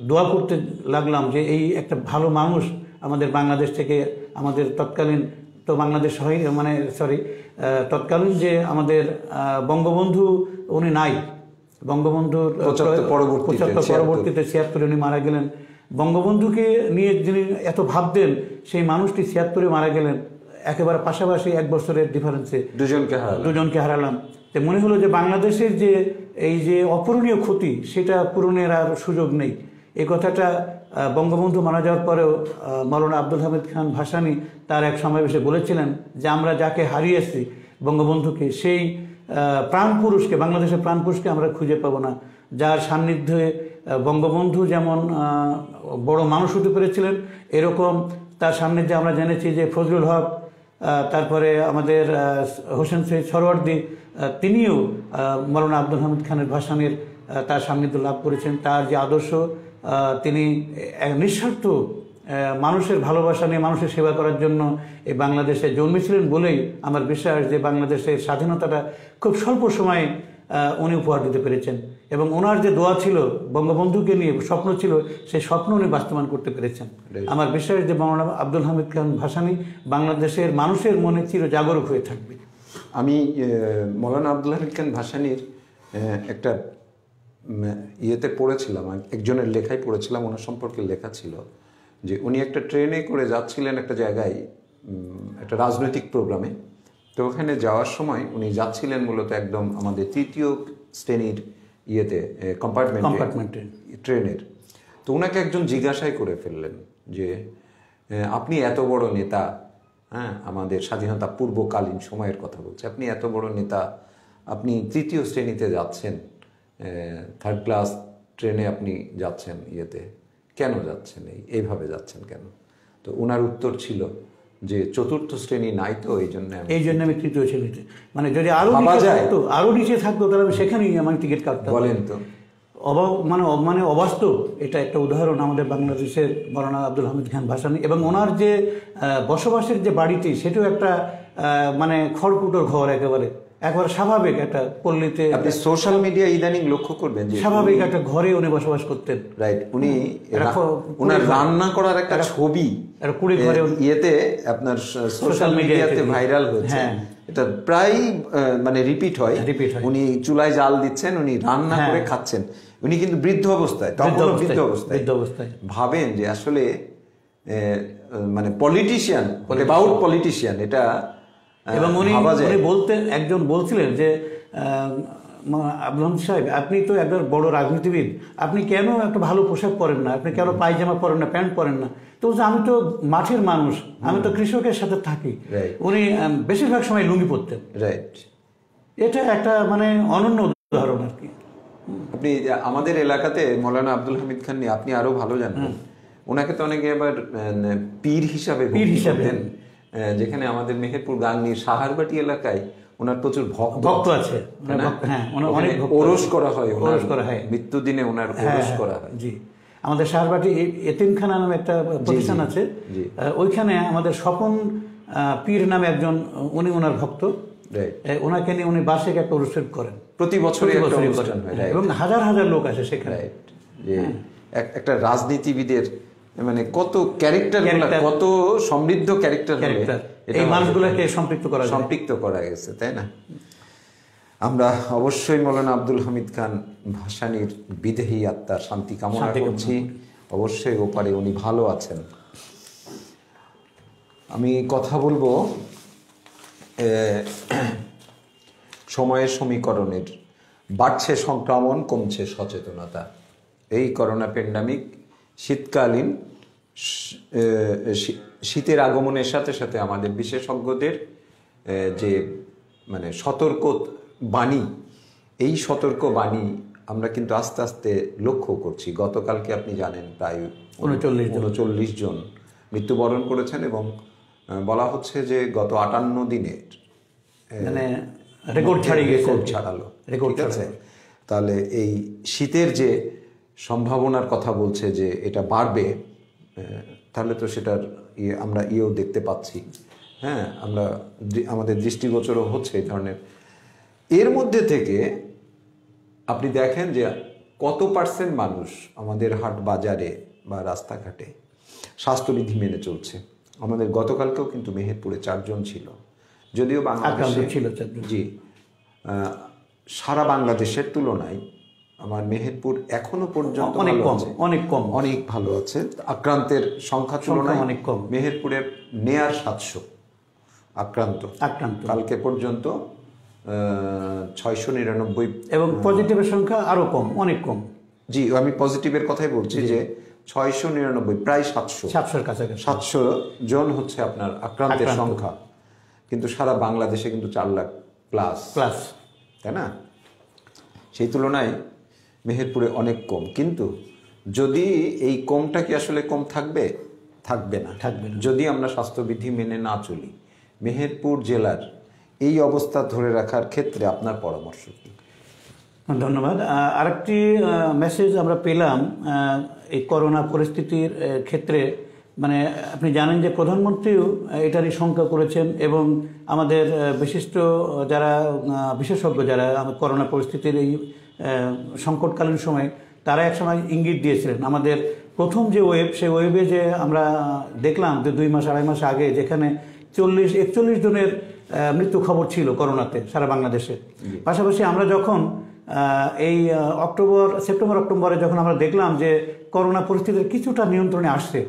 দোয়া করতে লাগলাম যে এই একটা ভালো মানুষ আমাদের বাংলাদেশ থেকে, আমাদের তৎকালীন তো বাংলাদেশ মানে তৎকালীন যে আমাদের বঙ্গবন্ধু উনি নাই, বঙ্গবন্ধুর 75 পরবর্তীতে 76 উনি মারা গেলেন। বঙ্গবন্ধুকে নিয়ে যিনি এত ভাবতেন সেই মানুষটি 76 মারা গেলেন, একেবারে পাশাপাশি 1 বছরের ডিফারেন্সে দুজনকে হারালাম। তো মনে হলো যে বাংলাদেশের যে এই যে অপূরণীয় ক্ষতি সেটা পূরণের আর সুযোগ নেই। এই কথাটা বঙ্গবন্ধু মারা যাওয়ার পরেও মৌলানা আব্দুল হামিদ খান ভাসানী তার এক সমাবেশে বলেছিলেন যে আমরা যাকে হারিয়েছি বঙ্গবন্ধুকে, সেই প্রাণপুরুষকে, বাংলাদেশের প্রাণপুরুষকে আমরা খুঁজে পাবো না, যার সান্নিধ্যে বঙ্গবন্ধু যেমন বড় মানুষ হতে পেরেছিলেন, এরকম তার সান্নিধ্যে আমরা জেনেছি যে ফজলুল হক, তারপরে আমাদের হোসেন সৈয়দ সরওয়ার্দী, তিনিও মৌলানা আব্দুল হামিদ খানের ভাসানীর তার সান্নিধ্য লাভ করেছেন। তার যে আদর্শ, তিনি নিঃস্বার্থ মানুষের ভালোবাসা নিয়ে মানুষের সেবা করার জন্য এই বাংলাদেশে জন্মেছিলেন বলেই আমার বিশ্বাস যে বাংলাদেশের স্বাধীনতাটা খুব স্বল্প সময়ে উনি উপহার দিতে পেরেছেন। এবং ওনার যে দোয়া ছিল, বঙ্গবন্ধুকে নিয়ে স্বপ্ন ছিল, সেই স্বপ্ন উনি বাস্তবায়ন করতে পেরেছেন। আমার বিশ্বাস যে মৌলানা আব্দুল হামিদ খান ভাসানী বাংলাদেশের মানুষের মনে চির জাগরুক হয়ে থাকবে। আমি মৌলানা আব্দুল হামিদ খান ভাসানীর একটা ইয়েতে পড়েছিলাম, একজনের লেখায় পড়েছিলাম, ওনার সম্পর্কে লেখা ছিল যে উনি একটা ট্রেনে করে যাচ্ছিলেন একটা জায়গায়, একটা রাজনৈতিক প্রোগ্রামে। তো ওখানে যাওয়ার সময় উনি যাচ্ছিলেন মূলত একদম আমাদের 3য় শ্রেণীর ইয়েতে কম্পার্টমেন্টে ট্রেনের। তো ওনাকে একজন জিজ্ঞাসাই করে ফেললেন যে আপনি এত বড় নেতা, হ্যাঁ, আমাদের স্বাধীনতা পূর্বকালীন সময়ের কথা বলছে, আপনি এত বড় নেতা, আপনি 3য় শ্রেণীতে যাচ্ছেন, 3rd ক্লাস ট্রেনে আপনি যাচ্ছেন, ইয়েতে কেন যাচ্ছেন, এইভাবে যাচ্ছেন কেন? তো ওনার উত্তর ছিল যে 4র্থ শ্রেণী নাই তো এই জন্য আমি 3য় শ্রেণীতে, মানে যদি আরো নিচে থাকতো তাহলে আমি সেখানেই আমার টিকিট কাটতাম। বলেন তো, মানে অবাস্তব। এটা একটা উদাহরণ আমাদের বাংলাদেশের মৌলানা আব্দুল হামিদ খান ভাসানী এবং ওনার যে বসবাসের যে বাড়িটি, সেটাও একটা মানে খড়কুটোর ঘর, একেবারে স্বাভাবিক একটা পল্লীতে। আপনি সোশ্যাল মিডিয়া ইদানিং লক্ষ্য করবেন যে স্বাভাবিক একটা ঘরে উনি বসবাস করতেন। রাইট, উনি ওনার রান্না করার একটা ছবি ইয়েতে আপনার সোশ্যাল মিডিয়াতে ভাইরাল হয়েছে। এটা প্রায় মানে রিপিট হয়। উনি চুলায় জাল দিচ্ছেন, উনি রান্না করে খাচ্ছেন, উনি কিন্তু বৃদ্ধ অবস্থায়, তখন বৃদ্ধ অবস্থায়। ভাবেন যে আসলে মানে পলিটিশিয়ান এটা। এবং উনি বলতেন, একজন বলছিলেন যে আব্দুল হামিদ সাহেব, আপনি তো একজন বড় রাজনীতিবিদ, আপনি কেন একটা ভালো পোশাক পরেন না, আপনি কেন পায়জামা পরেন না, প্যান্ট পরেন না? তো আমি তো মাঠের মানুষ, আমি তো কৃষকের সাথে থাকি। উনি বেশিরভাগ সময় লুঙ্গি পরতেন। রাইট, এটা একটা মানে অনন্য উদাহরণ আর কি। আপনি আমাদের এলাকাতে মৌলানা আব্দুল হামিদ খান নিয়ে আপনি আরো ভালো জানেন, ওনাকে তো অনেকে আবার পীর হিসাবে যেখানে আমাদের মেহেরপুর গাংনীর সাহারবাটি এলাকায় ওনার প্রচুর ভক্ত আছে, ওরস করা হয়, মৃত্যু দিনে ওনার ওরস করা হয়। জি, আমাদের সাহারবাটি এতিমখানা নামে একটা প্রতিষ্ঠান আছে, ওইখানে আমাদের স্বপন পীর নামে একজন, উনি ওনার ভক্ত, ওনাকে নিয়ে উনি বার্ষিক একটা অনুষ্ঠান করেন, প্রতি বছরই এবং হাজার হাজার লোক আসে সেখানে। একটা রাজনীতিবিদের মানে কত ক্যারেক্টার, কত সমৃদ্ধ ক্যারেক্টার, এই মানুষগুলোকে সম্পৃক্ত করা গেছে, তাই না? আমরা অবশ্যই মৌলানা আব্দুল হামিদ খান ভাসানীর বিদেহী আত্মার শান্তি কামনা করছি। অবশ্যই ওপারে উনি ভালো আছেন। আমি কথা বলবো সময়ের সমীকরণের। বাড়ছে সংক্রমণ, কমছে সচেতনতা। এই করোনা প্যান্ডামিক শীতকালীন শীতের আগমনের সাথে সাথে আমাদের বিশেষজ্ঞদের যে মানে সতর্ক বাণী, এই সতর্ক বাণী আমরা কিন্তু আস্তে আস্তে লক্ষ্য করছি। গতকালকে আপনি জানেন প্রায় 39 জন মৃত্যুবরণ করেছেন এবং বলা হচ্ছে যে গত 58 দিনের মানে রেকর্ড ছাড়ালো। তাহলে এই শীতের যে সম্ভাবনার কথা বলছে যে এটা বাড়বে, তাহলে তো সেটার আমরা ইয়েও দেখতে পাচ্ছি, হ্যাঁ, আমরা আমাদের দৃষ্টিগোচরও হচ্ছে এই ধরনের। এর মধ্যে থেকে আপনি দেখেন যে কত পার্সেন্ট মানুষ আমাদের হাট বাজারে বা রাস্তাঘাটে স্বাস্থ্যবিধি মেনে চলছে। আমাদের গতকালকেও কিন্তু মেহেরপুরে 4 জন ছিল, যদিও বাংলাদেশে ছিল জি সারা বাংলাদেশের তুলনায় আমার মেহেরপুর এখনো পর্যন্ত অনেক ভালো আছে। আক্রান্তের সংখ্যা তুলনায় অনেক কম। মেহেরপুরের নেয়ার 700 আক্রান্ত কালকে পর্যন্ত 699, এবং পজিটিভের সংখ্যা আরো কম, অনেক কম। জি, আমি পজিটিভের কথাই বলছি যে 699, প্রায় 700-এর কাছাকাছি 700 জন হচ্ছে আপনার আক্রান্তের সংখ্যা। কিন্তু সারা বাংলাদেশে কিন্তু 4 লাখ প্লাস, তাই না? সেই তুলনায় মেহেরপুরে অনেক কম। কিন্তু যদি এই কমটা কি আসলে কম থাকবে? থাকবে না যদি আমরা স্বাস্থ্যবিধি মেনে না চলি। মেহেরপুর জেলার এই অবস্থা ধরে রাখার ক্ষেত্রে আপনার পরামর্শ কি? ধন্যবাদ। আরেকটি মেসেজ আমরা পেলাম এই করোনা পরিস্থিতির ক্ষেত্রে, মানে আপনি জানেন যে প্রধানমন্ত্রীও এটারই শঙ্কা করেছেন, এবং আমাদের বিশিষ্ট যারা বিশেষজ্ঞ যারা করোনা পরিস্থিতির এই সংকটকালীন সময় তারা একসময় ইঙ্গিত দিয়েছিলেন। আমাদের প্রথম যে ওয়েব, সেই ওয়েবে যে আমরা দেখলাম যে 2 মাস 2.5 মাস আগে যেখানে 40-41 জনের মৃত্যু খবর ছিল করোনাতে সারা বাংলাদেশে। পাশাপাশি আমরা যখন এই সেপ্টেম্বর অক্টোবরে যখন আমরা দেখলাম যে করোনা পরিস্থিতির কিছুটা নিয়ন্ত্রণে আসছে,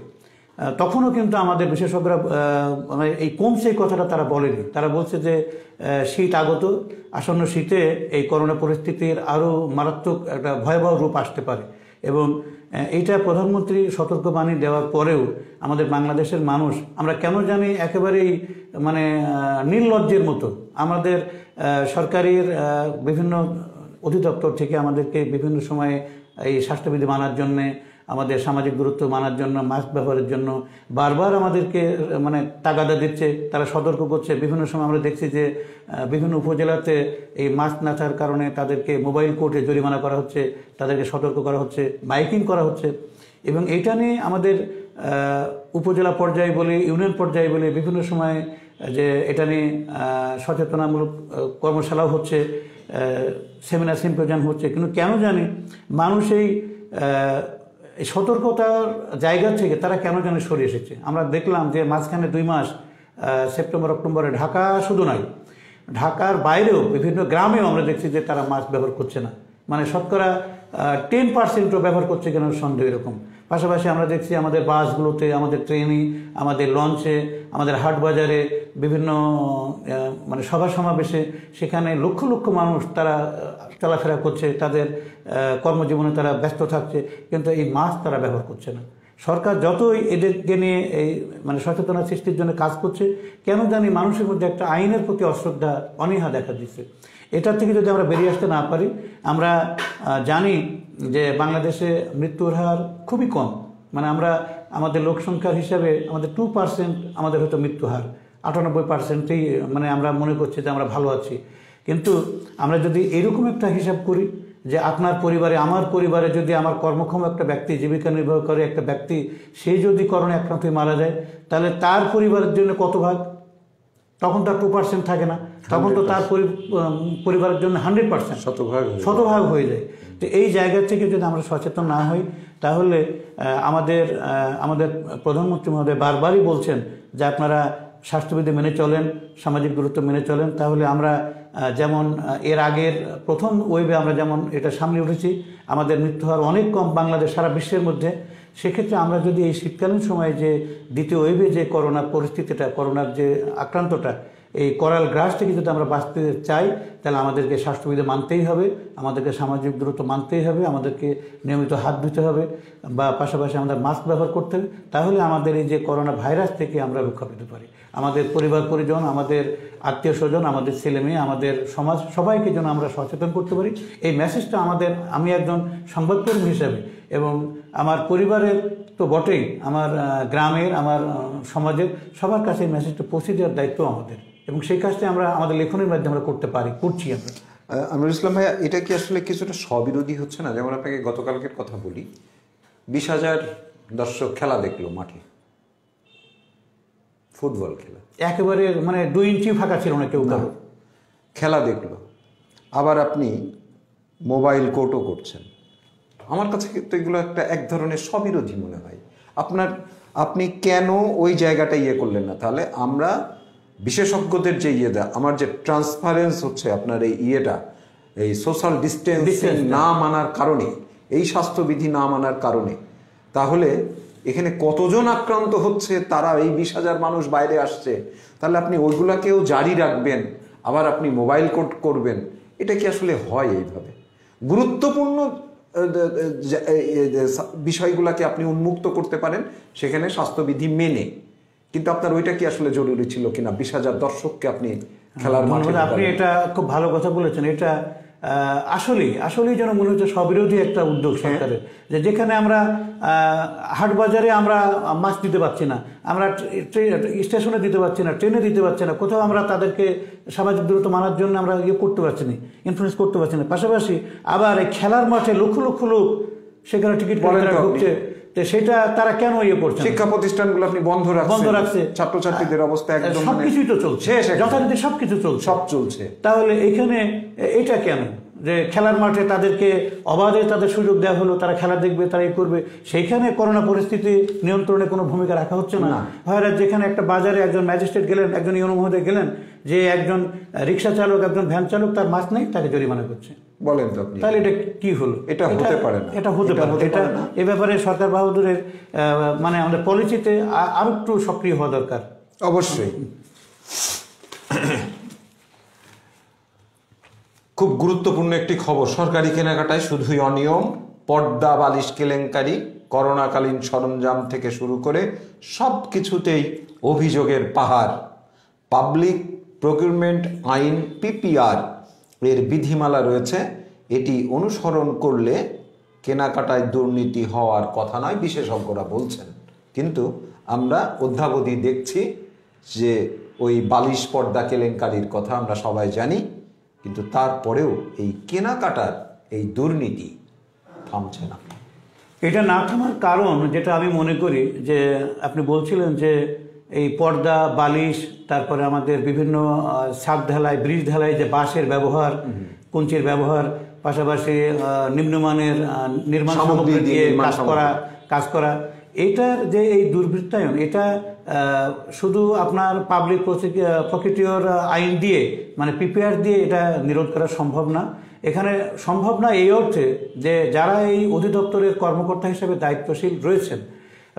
তখনও কিন্তু আমাদের বিশেষজ্ঞরা মানে এই কমছে কথাটা তারা বলেনি। তারা বলছে যে শীত আগত, আসন্ন শীতে এই করোনা পরিস্থিতির আরও মারাত্মক একটা ভয়াবহ রূপ আসতে পারে। এবং এইটা প্রধানমন্ত্রী সতর্কবাণী দেওয়ার পরেও আমাদের বাংলাদেশের মানুষ, আমরা কেন জানি একেবারেই মানে নির্লজ্জের মতো আমাদের সরকারের বিভিন্ন অধিদপ্তর থেকে আমাদেরকে বিভিন্ন সময়ে এই স্বাস্থ্যবিধি মানার জন্যে, আমাদের সামাজিক দূরত্ব মানার জন্য, মাস্ক ব্যবহারের জন্য বারবার আমাদেরকে মানে তাগাদা দিচ্ছে, তারা সতর্ক করছে। বিভিন্ন সময় আমরা দেখছি যে বিভিন্ন উপজেলাতে এই মাস্ক না থাকার কারণে তাদেরকে মোবাইল কোর্টে জরিমানা করা হচ্ছে, তাদেরকে সতর্ক করা হচ্ছে, মাইকিং করা হচ্ছে। এবং এইটা নিয়ে আমাদের উপজেলা পর্যায়ে বলে, ইউনিয়ন পর্যায়ে বলে বিভিন্ন সময় যে এটা নিয়ে সচেতনামূলক কর্মশালাও হচ্ছে, সেমিনার সিম্পোজিয়াম হচ্ছে। কিন্তু কেন জানি মানুষ এই সতর্কতার জায়গা থেকে তারা কেন জানি সরে এসেছে। আমরা দেখলাম যে মাঝখানে 2 মাস সেপ্টেম্বর অক্টোবরে ঢাকা শুধু নয়, ঢাকার বাইরেও বিভিন্ন গ্রামেও আমরা দেখছি যে তারা মাস্ক ব্যবহার করছে না, মানে শতকরা 10%ও ব্যবহার করছে কেন সন্দেহ এরকম। পাশাপাশি আমরা দেখছি আমাদের বাসগুলোতে, আমাদের ট্রেনে, আমাদের লঞ্চে, আমাদের হাট বাজারে, বিভিন্ন মানে সভা সমাবেশে, সেখানে লক্ষ লক্ষ মানুষ তারা চলাফেরা করছে, তাদের কর্মজীবনে তারা ব্যস্ত থাকছে, কিন্তু এই মাস্ক তারা ব্যবহার করছে না। সরকার যতই এদেরকে নিয়ে এই মানে সচেতনতা সৃষ্টির জন্য কাজ করছে, কেন জানি মানুষের মধ্যে একটা আইনের প্রতি অশ্রদ্ধা, অনীহা দেখা দিচ্ছে। এটার থেকে যদি আমরা বেরিয়ে আসতে না পারি, আমরা জানি যে বাংলাদেশে মৃত্যুর হার খুবই কম, মানে আমরা আমাদের লোক সংখ্যার হিসাবে আমাদের 2% আমাদের হয়তো মৃত্যু হার, 98%ই মানে আমরা মনে করছি যে আমরা ভালো আছি। কিন্তু আমরা যদি এরকম একটা হিসাব করি যে আপনার পরিবারে, আমার পরিবারে যদি আমার কর্মক্ষম একটা ব্যক্তি, জীবিকা নির্বাহ করে একটা ব্যক্তি, সে যদি করোনা আক্রান্ত হয়ে মারা যায়, তাহলে তার পরিবারের জন্য কত ভাগ? তখন তার 2% থাকে না, তখন তো তার পরিবারের জন্য 100% শতভাগ হয়ে যায়। তো এই জায়গা থেকে যদি আমরা সচেতন না হই, তাহলে আমাদের প্রধানমন্ত্রী মহোদয় বারবারই বলছেন যে আপনারা স্বাস্থ্যবিধি মেনে চলেন, সামাজিক দূরত্ব মেনে চলেন, তাহলে আমরা যেমন এর আগের প্রথম ওয়েভে আমরা যেমন এটা সামনে উঠেছি, আমাদের মৃত্যু হার অনেক কম বাংলাদেশ সারা বিশ্বের মধ্যে। সেক্ষেত্রে আমরা যদি এই শীতকালীন সময়ে যে দ্বিতীয় ওয়েভে যে করোনার পরিস্থিতিটা, করোনার যে আক্রান্তটা, এই করাল গ্রাস থেকে যদি আমরা বাঁচতে চাই, তাহলে আমাদেরকে স্বাস্থ্যবিধি মানতেই হবে, আমাদেরকে সামাজিক দূরত্ব মানতেই হবে, আমাদেরকে নিয়মিত হাত ধুতে হবে, বা পাশাপাশি আমাদের মাস্ক ব্যবহার করতে হবে। তাহলে আমাদের এই যে করোনা ভাইরাস থেকে আমরা রক্ষা পেতে পারি। আমাদের পরিবার পরিজন, আমাদের আত্মীয় স্বজন, আমাদের ছেলে মেয়ে, আমাদের সমাজ, সবাইকে যেন আমরা সচেতন করতে পারি। এই মেসেজটা আমি একজন সংবাদকর্মী হিসাবে এবং আমার পরিবারের তো বটেই, আমার গ্রামের, আমার সমাজের সবার কাছে এই মেসেজটা পৌঁছে দেওয়ার দায়িত্ব আমাদের, এবং সেই কাজটা আমরা আমাদের লেখনের মাধ্যমে আমরা করছি আমরা। আমিরুল ইসলাম ভাইয়া, এটা কি আসলে কিছুটা স্ববিরোধী হচ্ছে না? যেমন আপনাকে গতকালকের কথা বলি, 20,000 দর্শক খেলা দেখলো মাঠে, ফুটবল খেলা, একেবারে মানে 2 ইঞ্চি ফাঁকা ছিল না কেউ কারো। খেলা দেখলো, আবার আপনি মোবাইল কোর্টও করছেন। আমার কাছে কিন্তু এগুলো এক ধরনের স্ববিরোধী মনে হয়। আপনি কেন ওই জায়গাটা করলেন না? তাহলে আমরা বিশেষজ্ঞদের যে আমার যে ট্রান্সপারেন্স হচ্ছে আপনার এই সোশ্যাল ডিস্টেন্সিং না মানার কারণে, এই স্বাস্থ্যবিধি না মানার কারণে, তাহলে এখানে কতজন আক্রান্ত হচ্ছে, তারা এই 20,000 মানুষ বাইরে আসছে, তাহলে আপনি ওইগুলাকেও জারি রাখবেন, আবার আপনি মোবাইল কোর্ট করবেন? এটা কি আসলে হয়? এইভাবে গুরুত্বপূর্ণ বিষয়গুলোকে আপনি উন্মুক্ত করতে পারেন সেখানে স্বাস্থ্যবিধি মেনে, কিন্তু আপনার ওইটা কি আসলে জরুরি ছিল কিনা 20,000 দর্শককে আপনি খেলার মাঠে? আপনি এটা খুব ভালো কথা বলেছেন। এটা আসলেই যেন মনে হচ্ছে স্ববিরোধী একটা উদ্যোগ সরকারের, যেখানে আমরা হাট বাজারে আমরা মাছ দিতে পারছি না, আমরা স্টেশনে দিতে পারছি না, ট্রেনে দিতে পারছি না, কোথাও আমরা তাদেরকে সামাজিক দূরত্ব মানার জন্য আমরা করতে পারছি না, ইনফ্লুয়েন্স করতে পারছি না। পাশাপাশি আবার এই খেলার মাঠে লক্ষ লক্ষ লোক সেখানে টিকিট ঢুকছে, সেটা তারা কেন করছে? শিক্ষা প্রতিষ্ঠানগুলো আপনি বন্ধ রাখছে, ছাত্রছাত্রীদের অবস্থা একদম সবকিছুই তো চলছে, যথারীতি সবকিছু চলছে, সব চলছে। তাহলে এখানে এটা কেন যে খেলার মাঠে তাদেরকে অবাধে তাদের সুযোগ দেওয়া হলো, তারা খেলা দেখবে, তারা করবে, সেইখানে করোনা পরিস্থিতি নিয়ন্ত্রণে কোনো ভূমিকা রাখা হচ্ছে না। হয় যেখানে একটা বাজারে একজন ম্যাজিস্ট্রেট গেলেন, একজন ইউনো মহোদয় গেলেন, যে একজন রিক্সা চালক, একজন ভ্যান চালক, তার মাছ নেই, তাকে জরিমানা করছে। বলেন তো আপনি, তাহলে এটা কি হলো? এটা হতে পারে না, এটা হতে পারে। এটা এ ব্যাপারে সরকার বাহাদুরের মানে আমাদের পলিসিতে আরো একটু সক্রিয় হওয়া দরকার। অবশ্যই। খুব গুরুত্বপূর্ণ একটি খবর, সরকারি কেনাকাটায় শুধুই অনিয়ম, পর্দা বালিশ কেলেঙ্কারি, করোনাকালীন সরঞ্জাম থেকে শুরু করে সব কিছুতেই অভিযোগের পাহাড়। পাবলিক প্রকিউরমেন্ট আইন পিপিআর এর বিধিমালা রয়েছে, এটি অনুসরণ করলে কেনাকাটায় দুর্নীতি হওয়ার কথা নয় বিশেষজ্ঞরা বলছেন। কিন্তু আমরা অদ্যাবধি দেখছি যে ওই বালিশ পর্দা কেলেঙ্কারির কথা আমরা সবাই জানি, কিন্তু তারপরেও এই কেনাকাটার এই দুর্নীতি থামছে না। এটা না থামার কারণ যেটা আমি মনে করি, যে আপনি বলছিলেন যে এই পর্দা বালিশ, তারপরে আমাদের বিভিন্ন ছাদ ঢালাই, ব্রিজ ঢালাই, যে বাঁশের ব্যবহার, কঞ্চির ব্যবহার, পাশাপাশি নিম্নমানের নির্মাণ সামগ্রী দিয়ে কাজ করা, এটার যে এই দুর্বৃত্তায়ন, এটা শুধু আপনার পাবলিক প্রসিকিউটর আইন দিয়ে, মানে পিপিআর দিয়ে এটা নিরোধ করা সম্ভব না। এখানে সম্ভব না এই অর্থে যে যারা এই অধিদপ্তরের কর্মকর্তা হিসেবে দায়িত্বশীল রয়েছেন,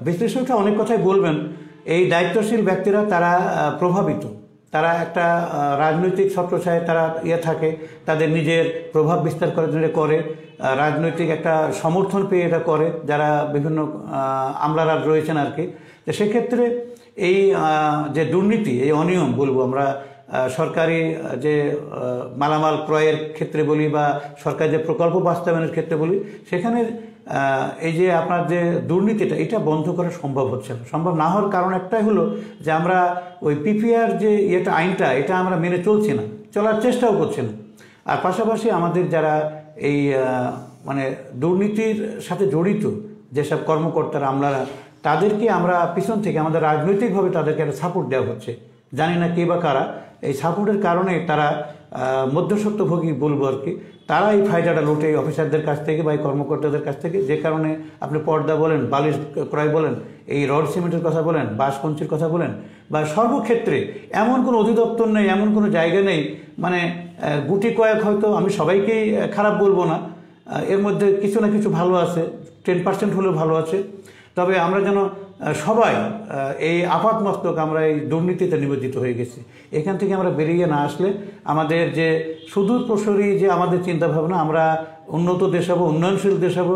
বিশ্লেষকরা অনেক কথাই বলবেন, এই দায়িত্বশীল ব্যক্তিরা তারা প্রভাবিত, তারা একটা রাজনৈতিক ছত্রছায়ায় তারা থাকে, তাদের নিজের প্রভাব বিস্তার করার জন্য করে, রাজনৈতিক একটা সমর্থন পেয়ে এটা করে, যারা বিভিন্ন আমলারা রয়েছেন আর কি। তো সেক্ষেত্রে এই যে দুর্নীতি, এই অনিয়ম বলবো আমরা, সরকারি যে মালামাল ক্রয়ের ক্ষেত্রে বলি বা সরকার যে প্রকল্প বাস্তবায়নের ক্ষেত্রে বলি, সেখানে এই যে আপনার যে দুর্নীতিটা, এটা বন্ধ করা সম্ভব হচ্ছে না। সম্ভব না হওয়ার কারণ একটাই হলো যে আমরা ওই পিপিআর যে আইনটা, এটা আমরা মেনে চলছি না, চলার চেষ্টাও করছি না। আর পাশাপাশি আমাদের যারা এই মানে দুর্নীতির সাথে জড়িত যেসব কর্মকর্তারা, আমলারা, তাদেরকে আমরা পিছন থেকে আমাদের রাজনৈতিকভাবে তাদেরকে একটা সাপোর্ট দেওয়া হচ্ছে, জানি না কে বা কারা। এই সাপোর্টের কারণে তারা মধ্যস্বত্বভোগী বলবো আর কি, তারা এই ফায়দাটা লোটে অফিসারদের কাছ থেকে বা এই কর্মকর্তাদের কাছ থেকে, যে কারণে আপনি পর্দা বলেন, বালিশ ক্রয় বলেন, এই রড সিমেন্টের কথা বলেন, বাঁশকঞ্চির কথা বলেন, বা সর্বক্ষেত্রে এমন কোনো অধিদপ্তর নেই, এমন কোনো জায়গা নেই, মানে গুটি কয়েক, হয়তো আমি সবাইকেই খারাপ বলবো না, এর মধ্যে কিছু না কিছু ভালো আছে, 10% হলেও ভালো আছে। তবে আমরা যেন সবাই এই আপাতমস্তক আমরা এই দুর্নীতিতে নিমজ্জিত হয়ে গেছি, এখান থেকে আমরা বেরিয়ে না আসলে আমাদের যে সুদূর প্রসারী যে আমাদের চিন্তাভাবনা, আমরা উন্নত দেশ হবো, উন্নয়নশীল দেশ হবো,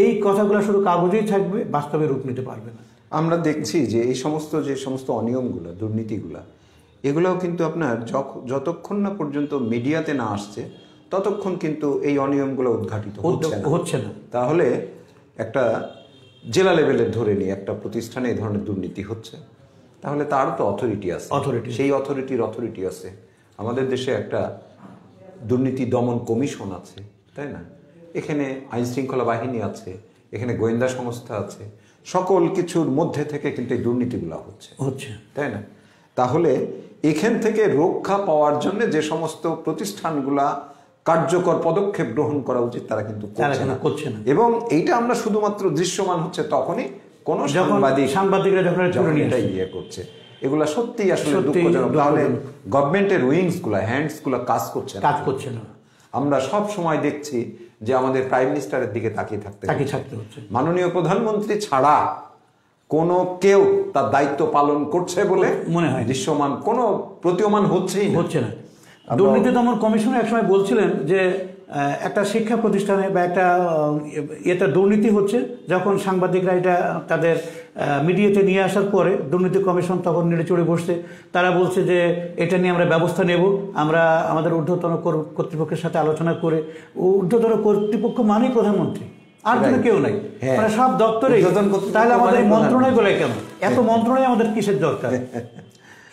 এই কথাগুলো শুধু কাগজেই থাকবে, বাস্তবে রূপ নিতে পারবে না। আমরা দেখছি যে এই সমস্ত অনিয়মগুলো, দুর্নীতিগুলো, এগুলোও কিন্তু আপনার যতক্ষণ না পর্যন্ত মিডিয়াতে না আসছে ততক্ষণ কিন্তু এই অনিয়মগুলো উদ্ঘাটিত হচ্ছে না। তাহলে একটা জেলা লেভেলের ধরে নিয়ে একটা প্রতিষ্ঠানে এই ধরনের দুর্নীতি হচ্ছে, তাহলে তার তো অথরিটি আছে, সেই অথরিটি আছে। আমাদের দেশে একটা দুর্নীতি দমন কমিশন আছে, তাই না? এখানে আইন শৃঙ্খলা বাহিনী আছে, এখানে গোয়েন্দা সংস্থা আছে, সকল কিছুর মধ্যে থেকে কিন্তু এই দুর্নীতিগুলো হচ্ছে, তাই না? তাহলে এখান থেকে রক্ষা পাওয়ার জন্য যে সমস্ত প্রতিষ্ঠানগুলা কার্যকর পদক্ষেপ গ্রহণ করা উচিত তারা কিন্তু করছে না। এবং এইটা আমরা শুধুমাত্র দৃশ্যমান হচ্ছে তখনই কোন সাংবাদিকরা যখন এটা ইয়ে করছে, এগুলা সত্যি আসলে দুঃখজনক। তাহলে গভর্নমেন্টের উইংস গুলা, হ্যান্ডস গুলা কাজ করছে না। আমরা সব সময় দেখছি যে আমাদের প্রাইম মিনিস্টারের দিকে তাকিয়ে থাকতে হচ্ছে। মাননীয় প্রধানমন্ত্রী ছাড়া কোন কেউ তার দায়িত্ব পালন করছে বলে মনে হয় দৃশ্যমান কোনো প্রতীয়মান হচ্ছে না। দুর্নীতি দমন কমিশন একসময় বলছিলেন যে একটা শিক্ষা প্রতিষ্ঠানে বা একটা এটা দুর্নীতি হচ্ছে, যখন সাংবাদিকরা এটা তাদের মিডিয়াতে নিয়ে আসার পরে দুর্নীতি কমিশন তখন নেড়ে চড়ে বসছে। তারা বলছে যে এটা নিয়ে আমরা ব্যবস্থা নেব, আমরা আমাদের ঊর্ধ্বতন কর্তৃপক্ষের সাথে আলোচনা করে। ঊর্ধ্বতন কর্তৃপক্ষ মানেই প্রধানমন্ত্রী, আর কোনো কেউ নাই, মানে সব দপ্তরে। তাহলে আমাদের মন্ত্রণালয় কেন এত মন্ত্রণালয়, আমাদের কিসের দরকার?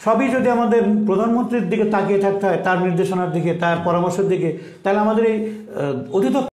সবই যদি আমাদের প্রধানমন্ত্রীর দিকে তাকিয়ে থাকতে হয়, তার নির্দেশনার দিকে, তার পরামর্শের দিকে, তাহলে আমাদের এই অধিদপ্তর